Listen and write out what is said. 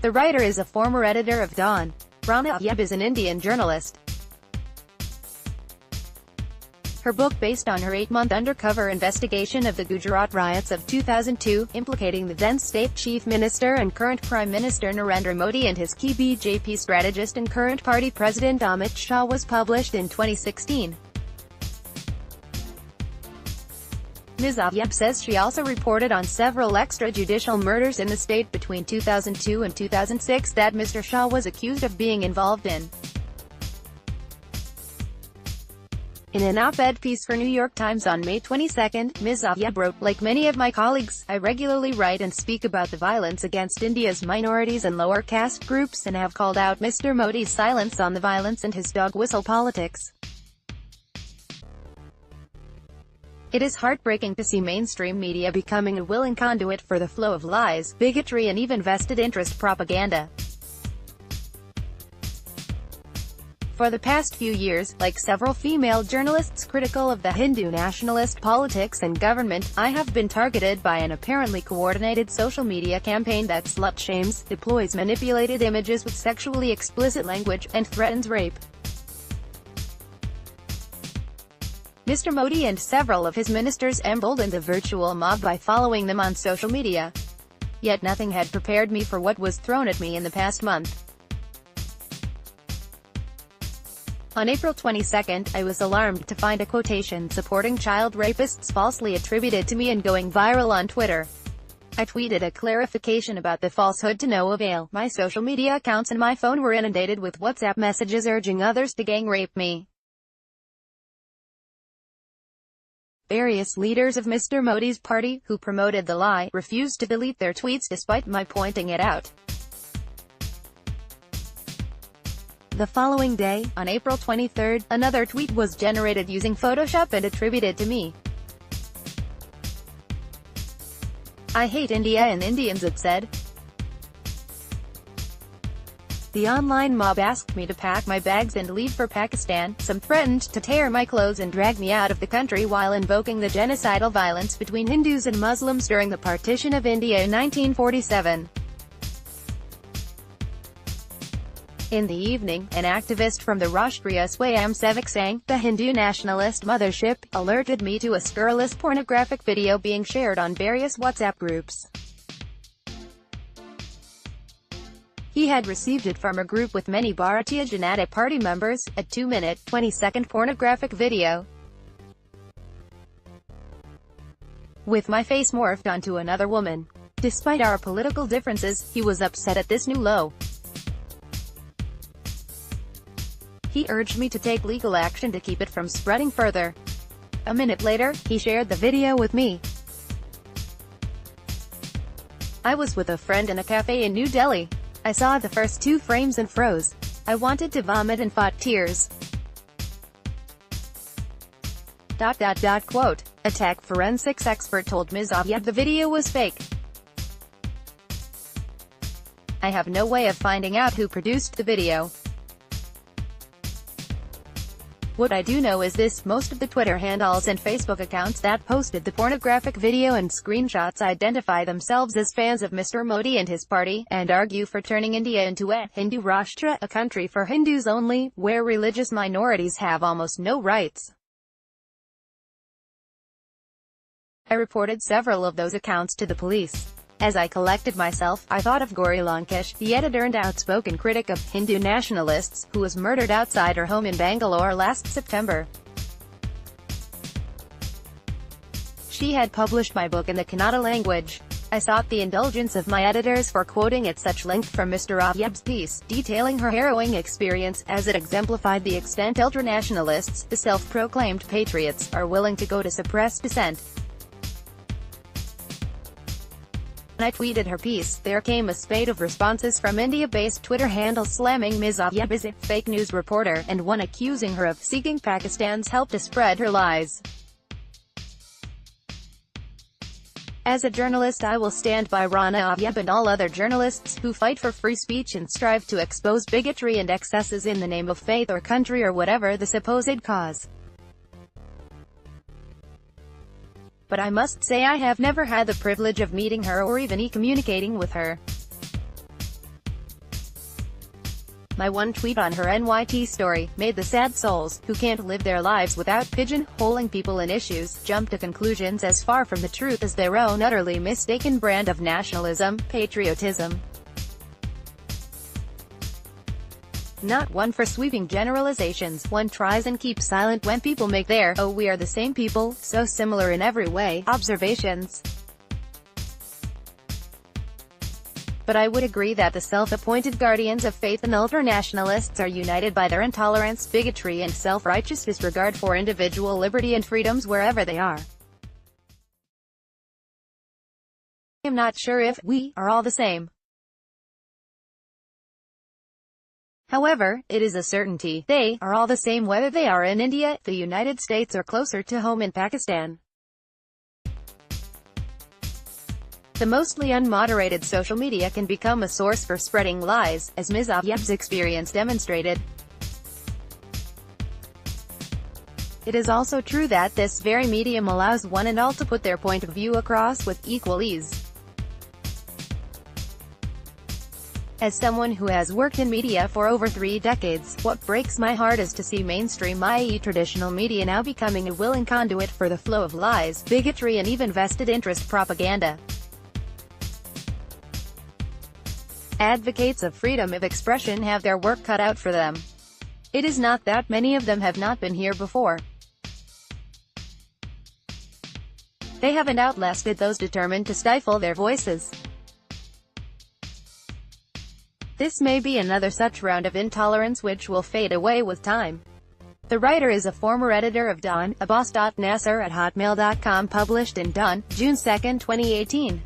The writer is a former editor of Dawn. Rana Ayyub is an Indian journalist. Her book, based on her 8-month undercover investigation of the Gujarat riots of 2002, implicating the then state chief minister and current Prime Minister Narendra Modi and his key BJP strategist and current party president Amit Shah, was published in 2016. Ms. Ayyub says she also reported on several extrajudicial murders in the state between 2002 and 2006 that Mr. Shah was accused of being involved in. In an op-ed piece for New York Times on May 22, Ms. Ayyub wrote, "Like many of my colleagues, I regularly write and speak about the violence against India's minorities and lower caste groups, and have called out Mr. Modi's silence on the violence and his dog-whistle politics. It is heartbreaking to see mainstream media becoming a willing conduit for the flow of lies, bigotry and even vested interest propaganda. For the past few years, like several female journalists critical of the Hindu nationalist politics and government, I have been targeted by an apparently coordinated social media campaign that slut-shames, deploys manipulated images with sexually explicit language, and threatens rape. Mr. Modi and several of his ministers emboldened the virtual mob by following them on social media. Yet nothing had prepared me for what was thrown at me in the past month. On April 22, I was alarmed to find a quotation supporting child rapists falsely attributed to me and going viral on Twitter. I tweeted a clarification about the falsehood to no avail. My social media accounts and my phone were inundated with WhatsApp messages urging others to gang rape me. Various leaders of Mr. Modi's party, who promoted the lie, refused to delete their tweets despite my pointing it out. The following day, on April 23, another tweet was generated using Photoshop and attributed to me. "I hate India and Indians," it said. The online mob asked me to pack my bags and leave for Pakistan. Some threatened to tear my clothes and drag me out of the country while invoking the genocidal violence between Hindus and Muslims during the partition of India in 1947. In the evening, an activist from the Rashtriya Swayamsevak Sangh, the Hindu nationalist mothership, alerted me to a scurrilous pornographic video being shared on various WhatsApp groups. He had received it from a group with many Bharatiya Janata Party members, a 2-minute, 20-second pornographic video with my face morphed onto another woman. Despite our political differences, he was upset at this new low. He urged me to take legal action to keep it from spreading further. A minute later, he shared the video with me. I was with a friend in a cafe in New Delhi. I saw the first 2 frames and froze. I wanted to vomit and fought tears. Quote. A tech forensics expert told Ms. Ayyub the video was fake. I have no way of finding out who produced the video. What I do know is this: most of the Twitter handles and Facebook accounts that posted the pornographic video and screenshots identify themselves as fans of Mr. Modi and his party, and argue for turning India into a Hindu Rashtra, a country for Hindus only, where religious minorities have almost no rights. I reported several of those accounts to the police. As I collected myself, I thought of Gauri Lankesh, the editor and outspoken critic of Hindu nationalists, who was murdered outside her home in Bangalore last September. She had published my book in the Kannada language. I sought the indulgence of my editors for quoting at such length from Mr. Ayyub's piece, detailing her harrowing experience, as it exemplified the extent ultranationalists, the self-proclaimed patriots, are willing to go to suppress dissent. When I tweeted her piece, there came a spate of responses from India-based Twitter handles slamming Ms. Ayyub as a fake news reporter, and one accusing her of seeking Pakistan's help to spread her lies. As a journalist, I will stand by Rana Ayyub and all other journalists who fight for free speech and strive to expose bigotry and excesses in the name of faith or country or whatever the supposed cause. But I must say I have never had the privilege of meeting her or even communicating with her. My one tweet on her NYT story made the sad souls, who can't live their lives without pigeon-holing people in issues, jump to conclusions as far from the truth as their own utterly mistaken brand of nationalism, patriotism. Not one for sweeping generalizations. One tries and keeps silent when people make their, "oh, we are the same people, so similar in every way," observations. But I would agree that the self-appointed guardians of faith and ultra-nationalists are united by their intolerance, bigotry and self-righteous disregard for individual liberty and freedoms wherever they are. I am not sure if we are all the same. However, it is a certainty, they are all the same whether they are in India, the United States or closer to home in Pakistan. The mostly unmoderated social media can become a source for spreading lies, as Ms. Ayyub's experience demonstrated. It is also true that this very medium allows one and all to put their point of view across with equal ease. As someone who has worked in media for over 3 decades, what breaks my heart is to see mainstream, i.e. traditional media, now becoming a willing conduit for the flow of lies, bigotry and even vested interest propaganda. Advocates of freedom of expression have their work cut out for them. It is not that many of them have not been here before. They haven't outlasted those determined to stifle their voices. This may be another such round of intolerance which will fade away with time. The writer is a former editor of Dawn, Abbas.Nasser at hotmail.com, published in Dawn, June 2, 2018.